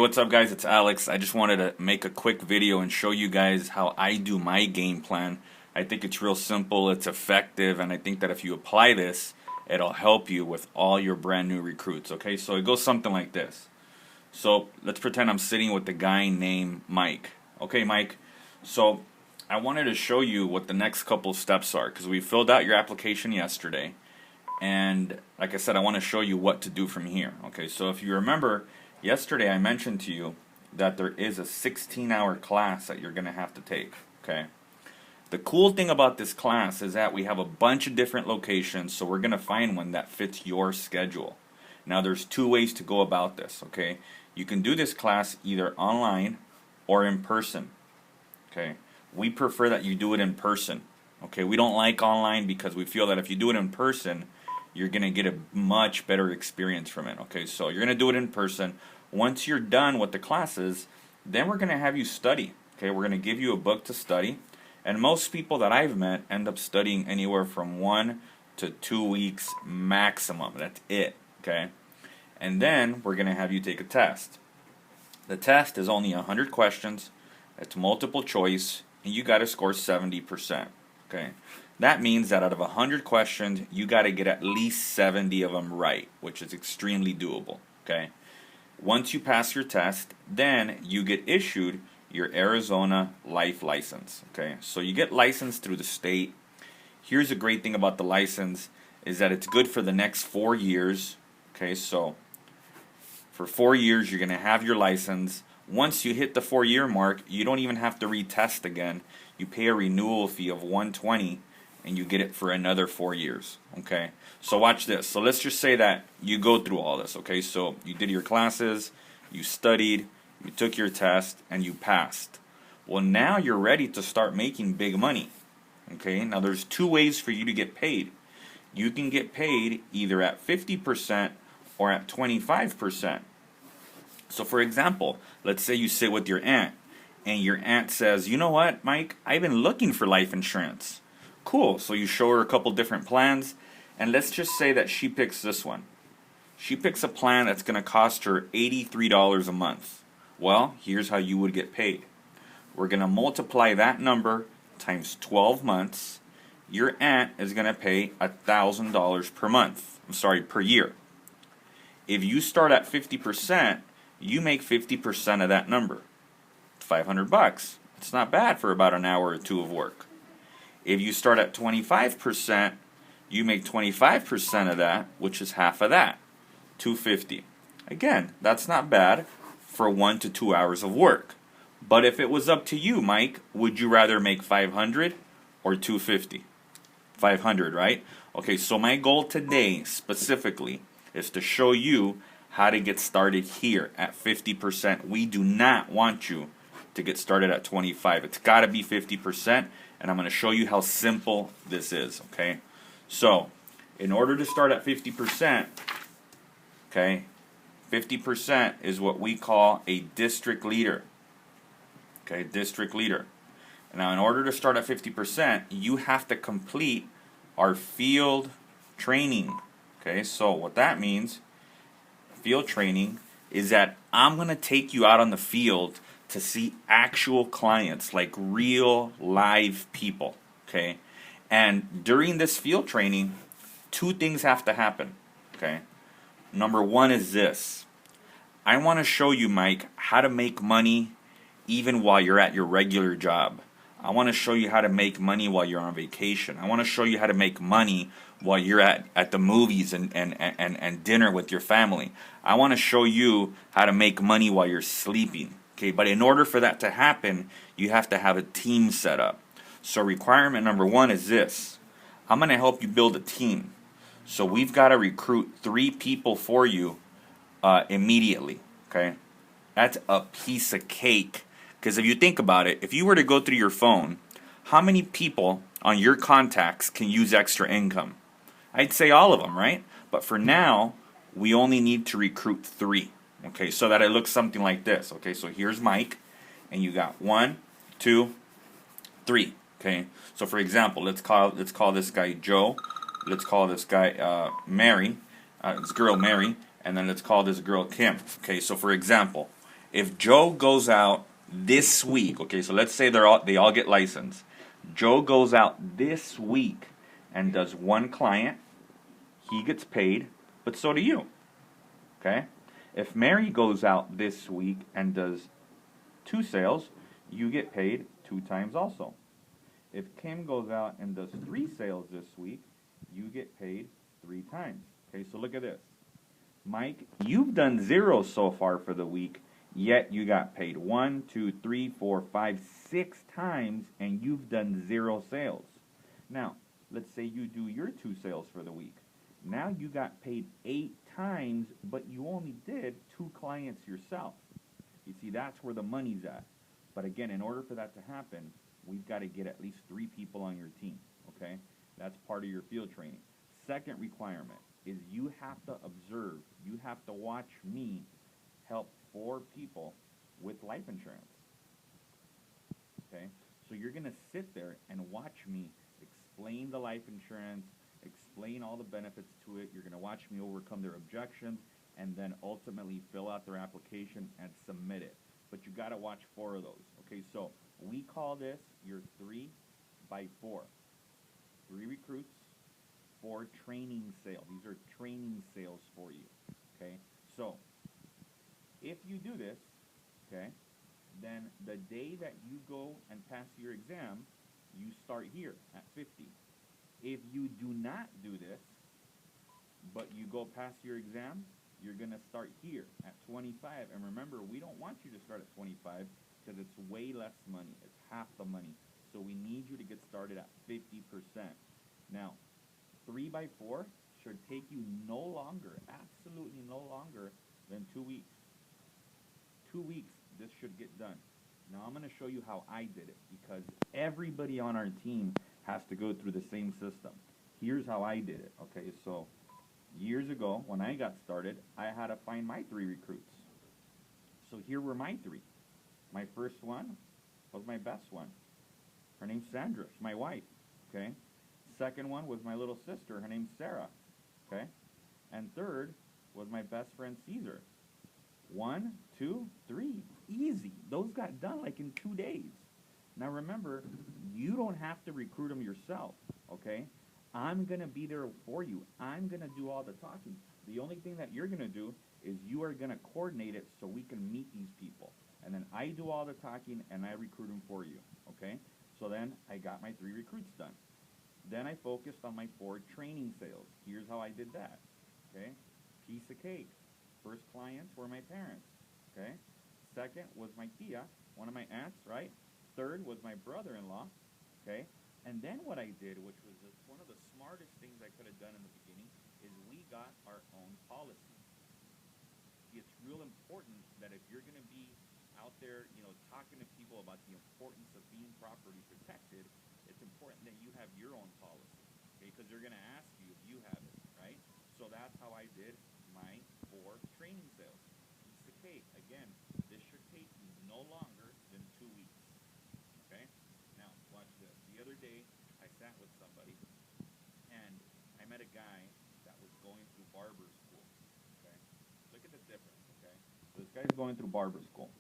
what's up guys, it's Alex. I just wanted to make a quick video and show you guys how I do my game plan. I think it's real simple, it's effective, and I think that if you apply this, it'll help you with all your brand new recruits. Okay, so it goes something like this. So let's pretend I'm sitting with a guy named Mike. Okay, Mike, so I wanted to show you what the next couple steps are because we filled out your application yesterday, and like I said, I want to show you what to do from here. Okay, so if you remember, yesterday I mentioned to you that there is a 16-hour class that you're going to have to take. Okay, the cool thing about this class is that we have a bunch of different locations, so we're going to find one that fits your schedule. Now there's two ways to go about this. Okay, you can do this class either online or in person. Okay, we prefer that you do it in person. Okay, we don't like online because we feel that if you do it in person, you're going to get a much better experience from it. Okay, so you're going to do it in person. Once you're done with the classes, then we're going to have you study. Okay, we're going to give you a book to study. And most people that I've met end up studying anywhere from 1 to 2 weeks maximum. That's it. Okay, and then we're going to have you take a test. The test is only 100 questions. It's multiple choice, and you got to score 70%. Okay, that means that out of 100 questions, you got to get at least 70 of them right, which is extremely doable. Okay, once you pass your test, then you get issued your Arizona life license. Okay, so you get licensed through the state. Here's a great thing about the license is that it's good for the next 4 years. Okay, so for 4 years you're going to have your license. Once you hit the 4-year mark, you don't even have to retest again. You pay a renewal fee of $120 and you get it for another 4 years. Okay, so watch this. So let's just say that you go through all this. Okay, so you did your classes, you studied, you took your test, and you passed. Well, now you're ready to start making big money. Okay, now there's two ways for you to get paid. You can get paid either at 50% or at 25%. So for example, let's say you sit with your aunt, and your aunt says, you know what, Mike, I've been looking for life insurance. Cool, so you show her a couple different plans, and let's just say that she picks this one. She picks a plan that's going to cost her $83 a month. Well, here's how you would get paid. We're going to multiply that number times 12 months. Your aunt is going to pay $1,000 per month. Per year. If you start at 50%, you make 50% of that number. $500. It's not bad for about an hour or two of work. If you start at 25%, you make 25% of that, which is half of that, $250. Again, that's not bad for 1 to 2 hours of work. But if it was up to you, Mike, would you rather make $500 or $250? $500, right? Okay, so my goal today specifically is to show you how to get started here at 50%. We do not want you to get started at 25. It's got to be 50%, and I'm going to show you how simple this is. Okay, so in order to start at 50%, okay, 50% is what we call a district leader. Okay, district leader. Now, in order to start at 50%, you have to complete our field training. Okay, so what that means, field training, is that I'm going to take you out on the field to see actual clients, like real live people. Okay, and during this field training, two things have to happen. Okay, number one is this. I want to show you, Mike, how to make money even while you're at your regular job. I want to show you how to make money while you're on vacation. I want to show you how to make money while you're at the movies and dinner with your family. I want to show you how to make money while you're sleeping. Okay, but in order for that to happen, you have to have a team set up. So requirement number one is this. I'm going to help you build a team. So we've got to recruit 3 people for you immediately. Okay, that's a piece of cake. Because if you think about it, if you were to go through your phone, how many people on your contacts can use extra income? I'd say all of them, right? But for now, we only need to recruit 3. Okay, so that it looks something like this. Okay, so here's Mike, and you got 1, 2, 3. Okay, so for example, let's call this guy Joe. Let's call this guy Mary. This girl Mary, and then let's call this girl Kim. Okay, so for example, If Joe goes out this week, okay, so let's say they all get licensed. Joe goes out this week and does one client, he gets paid, but so do you. Okay? If Mary goes out this week and does 2 sales, you get paid 2 times also. If Kim goes out and does 3 sales this week, you get paid 3 times. Okay, so look at this. Mike, you've done 0 so far for the week, yet you got paid 1, 2, 3, 4, 5, 6 times, and you've done 0 sales. Now, let's say you do your 2 sales for the week. Now you got paid 8 times, but you only did 2 clients yourself. You see, that's where the money's at. But again, in order for that to happen, we've got to get at least 3 people on your team, okay? That's part of your field training. Second requirement is you have to observe, you have to watch me help 4 people with life insurance, okay? So you're going to sit there and watch me explain the life insurance, explain all the benefits to it. You're going to watch me overcome their objections, and then ultimately fill out their application and submit it. But you got to watch 4 of those, okay? So we call this your 3 by 4. 3 recruits, 4 training sales. These are training sales for you, okay? So if you do this, okay, then the day that you go and pass your exam, you start here at 50. If you do not do this, but you go past your exam, you're going to start here at 25. And remember, we don't want you to start at 25 because it's way less money. It's half the money. So we need you to get started at 50%. Now, 3 by 4 should take you no longer, absolutely no longer than 2 weeks. 2 weeks, this should get done. Now I'm going to show you how I did it because everybody on our team has to go through the same system. Here's how I did it. Okay, so years ago when I got started, I had to find my 3 recruits. So here were my 3. My first one was my best one. Her name's Sandra. She's my wife. Okay. Second one was my little sister. Her name's Sarah. Okay. And third was my best friend Caesar. 1, 2, 3. Easy. Those got done like in 2 days. Now remember, you don't have to recruit them yourself. Okay. I'm going to be there for you. I'm going to do all the talking. The only thing that you're going to do is you are going to coordinate it so we can meet these people. And then I do all the talking and I recruit them for you. Okay. So then I got my 3 recruits done. Then I focused on my 4 training sales. Here's how I did that. Okay. Piece of cake. First clients were my parents. Okay. Second was my tia, one of my aunts, right? Third was my brother-in-law. Okay. And then what I did, which was one of the smartest things I could have done in the beginning, is we got our own policy. It's real important that if you're going to be out there, talking to people about the importance of being properly protected, it's important that you have your own policy, okay? Because they're going to ask you if you have it, right? So that's how I did my 4 training sales. Piece of cake. Again, this should take you no longer than 2 weeks, okay? Now, watch this. The other day, I sat with somebody, and I met a guy that was going through barber school, okay? Look at the difference, okay? So this guy's going through barber school.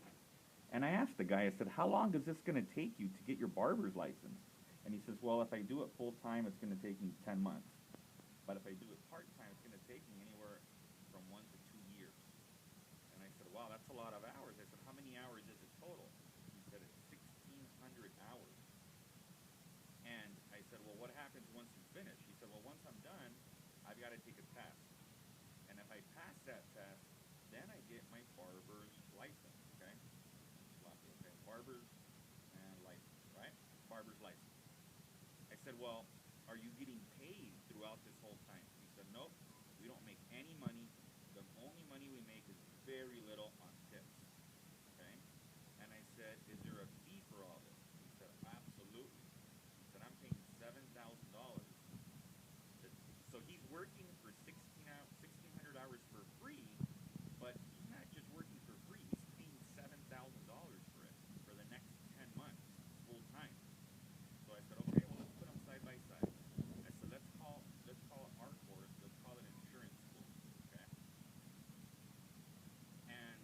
And I asked the guy, I said, how long is this going to take you to get your barber's license? And he says, well, if I do it full-time, it's going to take me 10 months. But if I do it part-time, it's going to take me anywhere from 1 to 2 years. And I said, wow, that's a lot of hours. I said, how many hours is it total? He said, it's 1,600 hours. And I said, well, what happens once you finish? He said, well, once I'm done, I've got to take a test. And if I pass that test, then I get my barber's license, okay? Okay, barber's and license, right? Barber's license. I said, well, are you getting paid throughout this whole time? He said, nope, we don't make any money. The only money we make is very little on tips, okay? And I said, is there a fee for all this? He said, absolutely. He said, I'm paying $7,000. So he's working for 1,600 hours for free, but he's not just working for free. He's paying $7,000 for it for the next 10 months, full time. So I said, okay, well, let's put them side by side. I said, let's call our course, let's call it insurance school, okay? And